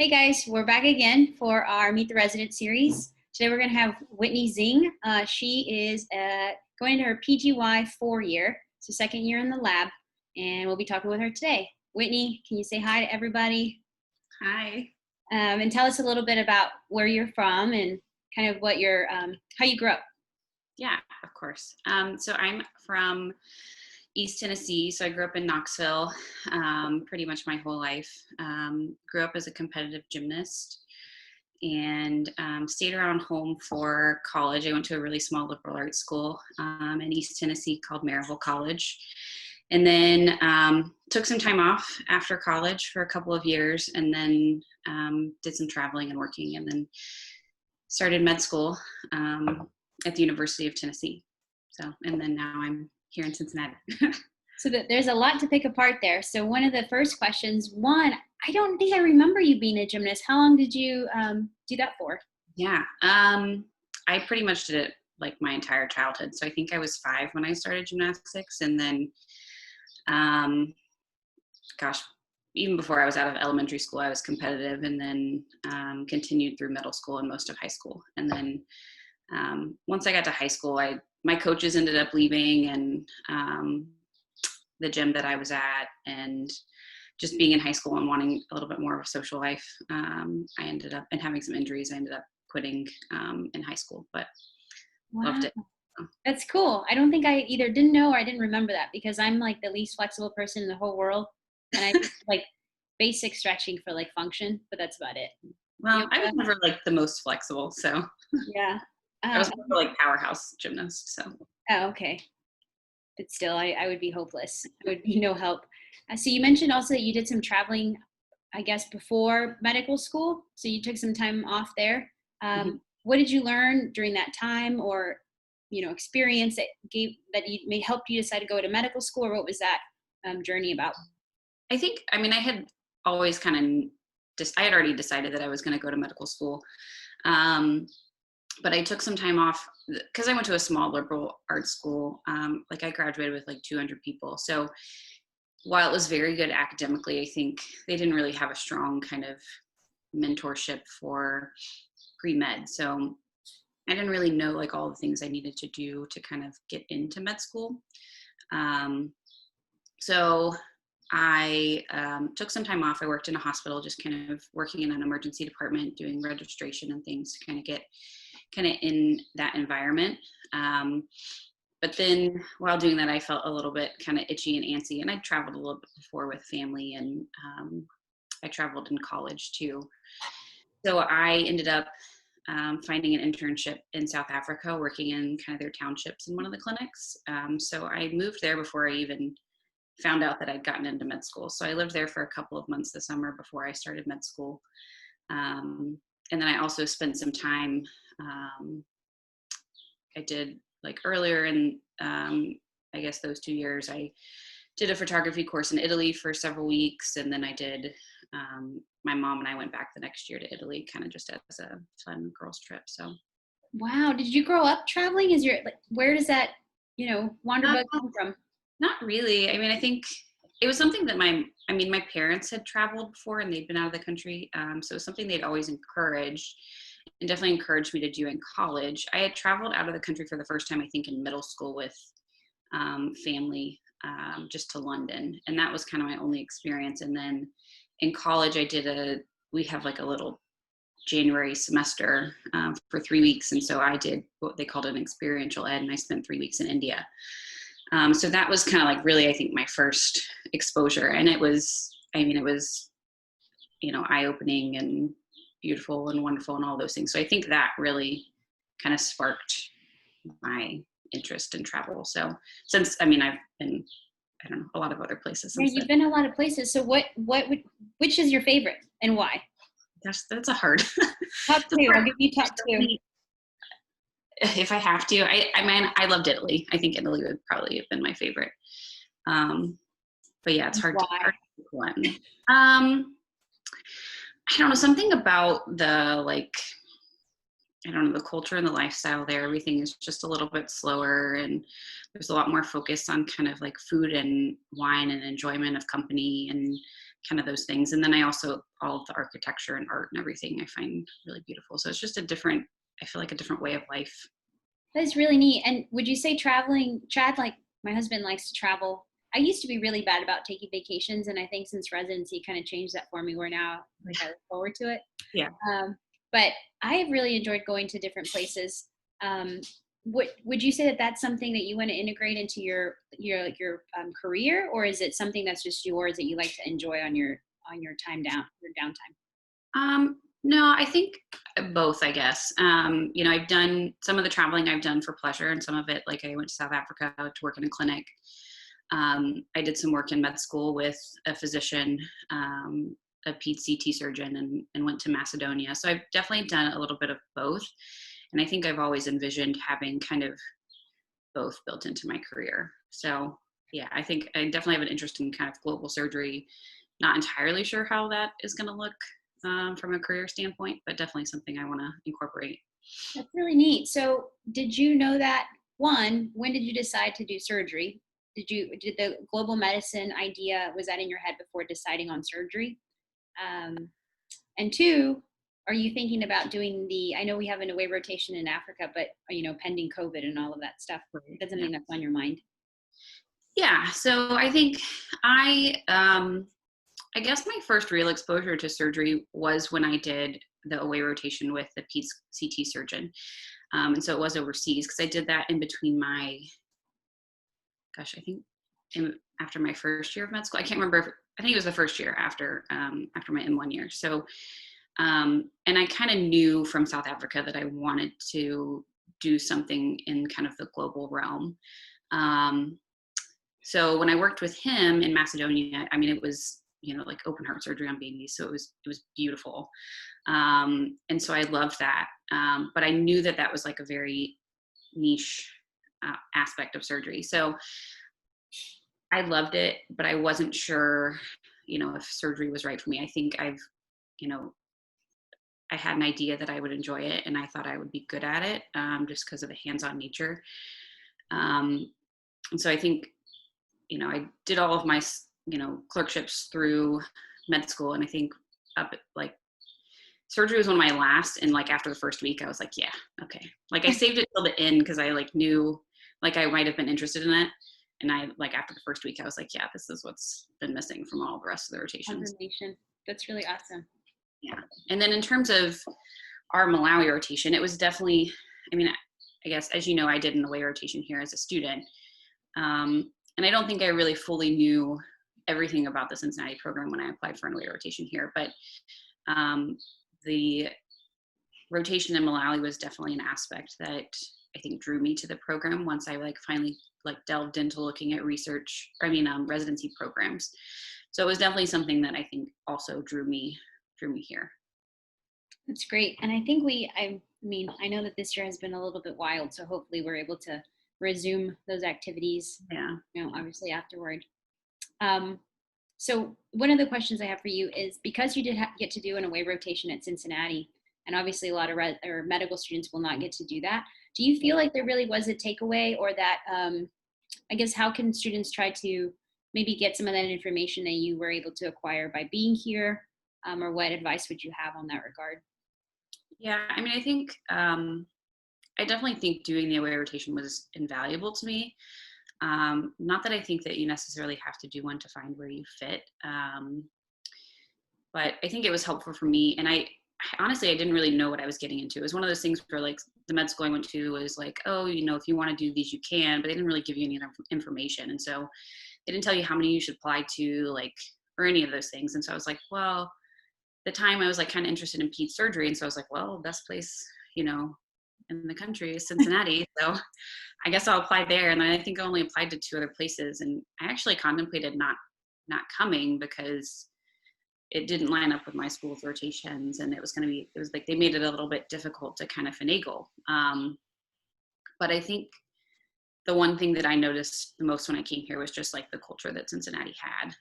Hey guys, we're back again for our Meet the Resident series. Today we're going to have Whitney Zingg. She is going into her PGY4 year, so second year in the lab, and we'll be talking with her today. Whitney, can you say hi to everybody? Hi. And tell us a little bit about where you're from and kind of what your how you grew up. Yeah, of course. So I'm from East Tennessee. So I grew up in Knoxville pretty much my whole life. Grew up as a competitive gymnast and stayed around home for college. I went to a really small liberal arts school in East Tennessee called Maryville College. And then took some time off after college for a couple of years and then did some traveling and working and then started med school at the University of Tennessee. So, and then now I'm here in Cincinnati. So there's a lot to pick apart there. So one of the first questions, I don't think I remember you being a gymnast. How long did you do that for? Yeah, I pretty much did it like my entire childhood. So I think I was 5 when I started gymnastics, and then, even before I was out of elementary school, I was competitive, and then continued through middle school and most of high school. And then once I got to high school, my coaches ended up leaving, and the gym that I was at, and just being in high school and wanting a little bit more of a social life, I ended up, and having some injuries, I ended up quitting in high school, but loved it. That's cool. I don't think I either didn't know or I didn't remember that, because I'm like the least flexible person in the whole world, and I like basic stretching for like function, but that's about it. Well, I was never like the most flexible, so yeah. I was more like powerhouse gymnast. So. Oh, okay. But still, I would be hopeless. I would be no help. So you mentioned also that you did some traveling, I guess, before medical school. So you took some time off there. What did you learn during that time, or experience that may help you decide to go to medical school, or what was that journey about? I had always I had already decided that I was going to go to medical school. But I took some time off because I went to a small liberal arts school. I graduated with like 200 people. So while it was very good academically, I think they didn't really have a strong kind of mentorship for pre-med. So I didn't really know like all the things I needed to do to kind of get into med school. So I took some time off. I worked in a hospital, just kind of working in an emergency department, doing registration and things to kind of get in that environment. But then while doing that, I felt a little bit kind of itchy and antsy, and I traveled a little bit before with family, and I traveled in college too. So I ended up finding an internship in South Africa, working in kind of their townships in one of the clinics. So I moved there before I even found out that I'd gotten into med school. So I lived there for a couple of months this summer before I started med school. And then I also spent some time, I did like earlier in, I guess those 2 years, I did a photography course in Italy for several weeks. And then I did, my mom and I went back the next year to Italy, kind of just as a fun girls trip. So. Wow. Did you grow up traveling? Where does that, wanderbug come from? Not really. I mean, I think it was something that my parents had traveled before, and they'd been out of the country. So it was something they'd always encouraged, and definitely encouraged me to do in college. I had traveled out of the country for the first time, I think, in middle school with family, just to London. And that was kind of my only experience. And then in college, we have like a little January semester for 3 weeks. And so I did what they called an experiential ed, and I spent 3 weeks in India. So that was kind of like really, I think, my first exposure. And it was, eye-opening and beautiful and wonderful and all those things. So I think that really kind of sparked my interest in travel. So since, I've been, a lot of other places. Yeah, you've been a lot of places. So which is your favorite and why? That's a hard. Top 2, I'll give you top 2. If I have to, I loved Italy. I think Italy would probably have been my favorite. But yeah, it's hard to pick one. I don't know, something about the culture and the lifestyle there. Everything is just a little bit slower, and there's a lot more focus on kind of like food and wine and enjoyment of company and kind of those things. And then I also, all of the architecture and art and everything I find really beautiful. So it's just I feel like a different way of life. That's really neat. And would you say traveling, Chad, like my husband likes to travel. I used to be really bad about taking vacations, and I think since residency kind of changed that for me, where now like I look forward to it. Yeah. But I have really enjoyed going to different places. Would you say that that's something that you want to integrate into your career, or is it something that's just yours that you like to enjoy on your your downtime? No, I think both, I guess. I've done some of the traveling I've done for pleasure, and some of it, like I went to South Africa to work in a clinic. I did some work in med school with a physician, a PET-CT surgeon, and went to Macedonia. So I've definitely done a little bit of both. And I think I've always envisioned having kind of both built into my career. So yeah, I think I definitely have an interest in kind of global surgery. Not entirely sure how that is going to look from a career standpoint, but definitely something I want to incorporate. That's really neat. So did you know that, one, when did you decide to do surgery? Did the global medicine idea, was that in your head before deciding on surgery? And two, are you thinking about doing I know we have an away rotation in Africa, but pending COVID and all of that stuff, that's something that's on your mind? Yeah. So I think I guess my first real exposure to surgery was when I did the away rotation with the PET-CT surgeon. And so it was overseas, because I did that in between I think after my first year of med school. I can't remember. I think it was the first year after my M1 year. So, and I kind of knew from South Africa that I wanted to do something in kind of the global realm. So when I worked with him in Macedonia, I mean, it was, like open heart surgery on babies. So it was beautiful. And so I loved that. But I knew that was like a very niche aspect of surgery. So I loved it, but I wasn't sure, if surgery was right for me. I think I had an idea that I would enjoy it, and I thought I would be good at it, just because of the hands-on nature. And so I think, I did all of my, clerkships through med school. And I think surgery was one of my last. And like after the first week, I was like, yeah, okay. Like I saved it till the end, because I knew I might have been interested in it. And I after the first week, I was like, yeah, this is what's been missing from all the rest of the rotations. That's really awesome. Yeah. And then in terms of our Malawi rotation, it was definitely, I guess, as you know, I did an away rotation here as a student. And I don't think I really fully knew everything about the Cincinnati program when I applied for an away rotation here, but the rotation in Malawi was definitely an aspect that I think drew me to the program once I finally delved into looking at residency programs. So it was definitely something that I think also drew me here. That's great. And I think I know that this year has been a little bit wild, so hopefully we're able to resume those activities, yeah, obviously afterward. So one of the questions I have for you is, because you did get to do an away rotation at Cincinnati, and obviously a lot of medical students will not get to do that, do you feel like there really was a takeaway, or that, I guess, how can students try to maybe get some of that information that you were able to acquire by being here, or what advice would you have on that regard? Yeah, I think I definitely think doing the away rotation was invaluable to me. Not that I think that you necessarily have to do one to find where you fit, but I think it was helpful for me. And honestly, I didn't really know what I was getting into. It was one of those things where the med school I went to was oh, if you want to do these, you can, but they didn't really give you any information. And so they didn't tell you how many you should apply to, or any of those things. And so I was well, at the time I was kind of interested in peds surgery. And so I was well, best place, in the country is Cincinnati. So I guess I'll apply there. And then I think I only applied to 2 other places. And I actually contemplated not coming, because it didn't line up with my school's rotations. And it was they made it a little bit difficult to kind of finagle. But I think the one thing that I noticed the most when I came here was just the culture that Cincinnati had.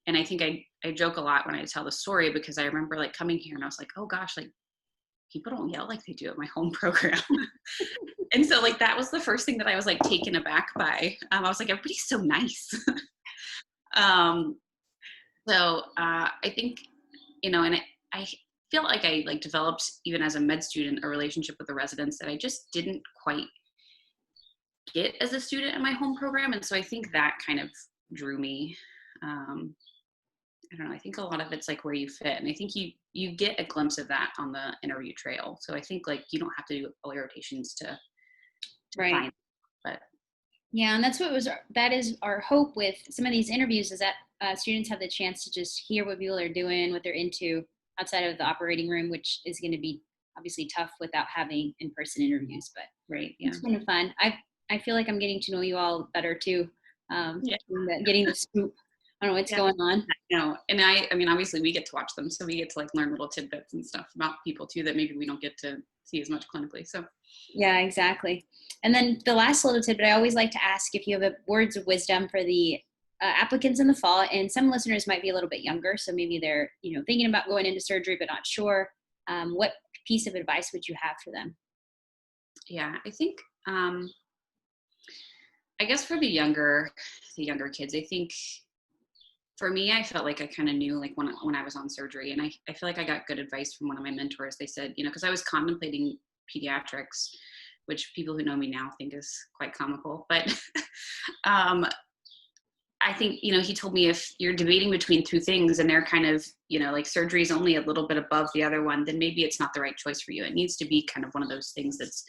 And I think I joke a lot when I tell the story, because I remember coming here and I was oh gosh, people don't yell like they do at my home program. And so that was the first thing that I was taken aback by. I was everybody's so nice. So I think, and I feel like I like developed, even as a med student, a relationship with the residents that I just didn't quite get as a student in my home program. And so I think that kind of drew me. Um, I don't know. I think a lot of it's like where you fit, and I think you get a glimpse of that on the interview trail. So I think like you don't have to do all your rotations to Right. find, but Yeah, and that is our hope with some of these interviews is that students have the chance to just hear what people are doing, what they're into outside of the operating room, which is going to be obviously tough without having in-person interviews. But right, yeah, it's kind of fun. I feel like I'm getting to know you all better too, yeah, getting the scoop on what's yeah. going on. And I mean, obviously we get to watch them, so we get to like learn little tidbits and stuff about people too that maybe we don't get to see as much clinically. So Yeah, exactly. And then the last little tidbit, I always like to ask if you have words of wisdom for the applicants in the fall. And some listeners might be a little bit younger, so maybe they're thinking about going into surgery but not sure. What piece of advice would you have for them? yeah, I think I guess for the younger kids, I think for me, I felt like I kind of knew like when I was on surgery, and I feel like I got good advice from one of my mentors. They said, because I was contemplating pediatrics, which people who know me now think is quite comical, but um, I think, he told me if you're debating between two things and they're kind of, like surgery is only a little bit above the other one, then maybe it's not the right choice for you. It needs to be kind of one of those things that's,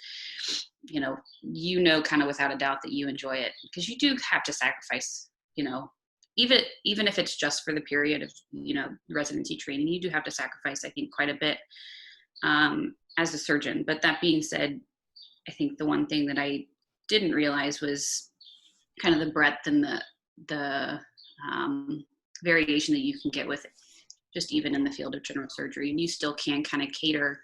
kind of without a doubt that you enjoy it, because you do have to sacrifice, even if it's just for the period of, residency training, you do have to sacrifice, I think, quite a bit as a surgeon. But that being said, I think the one thing that I didn't realize was kind of the breadth and the variation that you can get with it, just even in the field of general surgery. And you still can kind of cater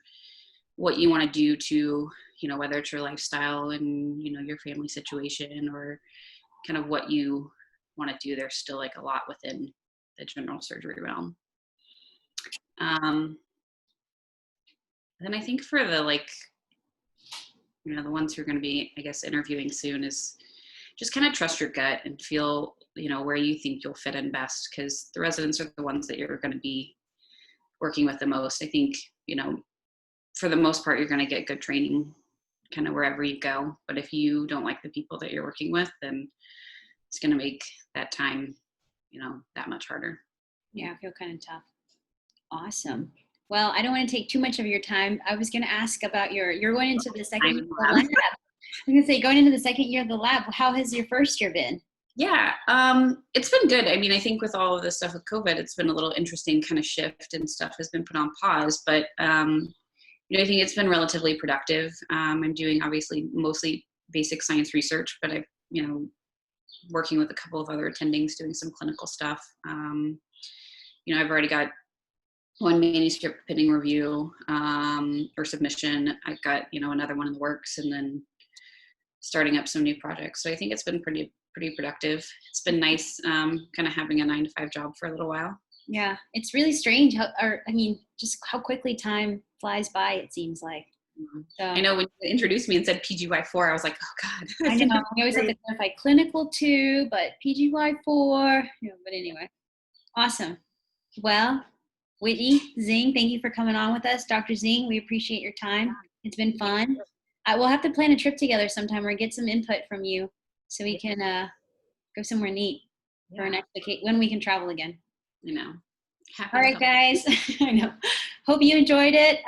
what you want to do to, whether it's your lifestyle and, your family situation or kind of what you want to do. There's still like a lot within the general surgery realm. Then I think for the the ones who are going to be, I guess, interviewing soon is just kind of trust your gut and feel, where you think you'll fit in best, because the residents are the ones that you're going to be working with the most. I think, for the most part, you're going to get good training kind of wherever you go. But if you don't like the people that you're working with, then it's going to make that time, that much harder. Yeah, I feel kind of tough. Awesome. Well, I don't want to take too much of your time. I was going to ask about you're going into the second year of the lab. I'm going to say going into the second year of the lab. How has your first year been? Yeah, it's been good. I mean, I think with all of this stuff with COVID, it's been a little interesting kind of shift, and stuff has been put on pause. But I think it's been relatively productive. I'm doing obviously mostly basic science research, but I've working with a couple of other attendings doing some clinical stuff. I've already got one manuscript pending review or submission. I've got another one in the works, and then starting up some new projects. So I think it's been pretty productive. It's been nice kind of having a 9-to-5 job for a little while. Yeah, it's really strange just how quickly time flies by, it seems like. So, I know when you introduced me and said PGY4, I was like, oh God. I know, we always have to clarify clinical too, but PGY4, but anyway, awesome. Well, Whitney, Zingg, thank you for coming on with us. Dr. Zingg, we appreciate your time. It's been fun. We'll have to plan a trip together sometime or get some input from you so we can go somewhere neat for our next vacation when we can travel again. All right, guys. I know. Hope you enjoyed it.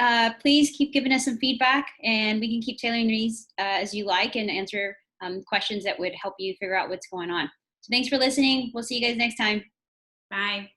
Please keep giving us some feedback, and we can keep tailoring these as you like and answer questions that would help you figure out what's going on. So thanks for listening. We'll see you guys next time. Bye.